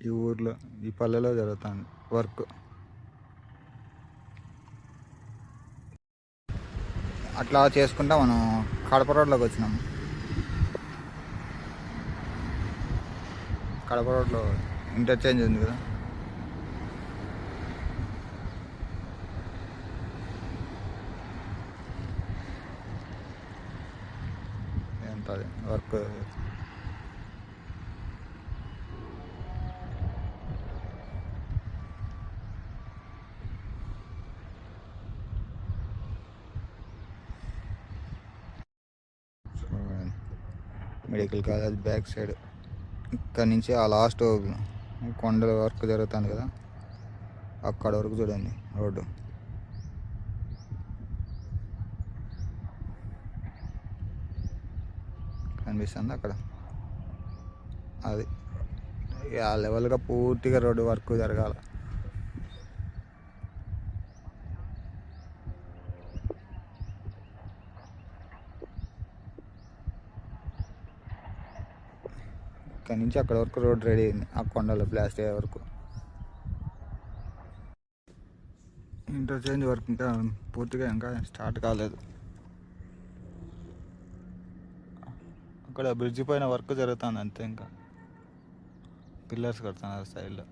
ఈ ఊర్లో ఈ పల్లెలో జరుగుతుంది వర్క్. అట్లా చేసుకుంటా మనం కడప రోడ్లోకి వచ్చినాము. కడప రోడ్లో ఇంటర్చేంజ్ ఉంది కదా, ఎంత అది work. Medical college back side ఇక్కడ నుంచి ఆ లాస్ట్ కొండల వర్క్ జరుగుతుంది కదా, అక్కడ వరకు చూడండి రోడ్డు. కనిపిస్తుంది అక్కడ, అది ఆ లెవెల్గా పూర్తిగా రోడ్డు వర్క్ జరగాల. ఇక్కడ నుంచి అక్కడ వరకు రోడ్ రెడీ అయింది, ఆ కొండలో బ్లాస్ట్ అయ్యే వరకు. ఇంటర్చేంజ్ వర్క్ ఇంకా పూర్తిగా ఇంకా స్టార్ట్ కాలేదు. అక్కడ బ్రిడ్జి పైన వర్క్ జరుగుతుంది అంతే, ఇంకా పిల్లర్స్ కడుతున్నారు సైడ్లో.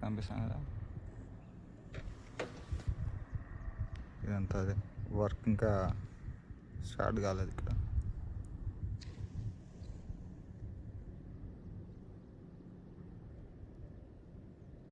కనిపిస్తుంది కదా, ఇదంతా అదే వర్క్ ఇంకా స్టార్ట్ కాలేదు ఇక్కడ.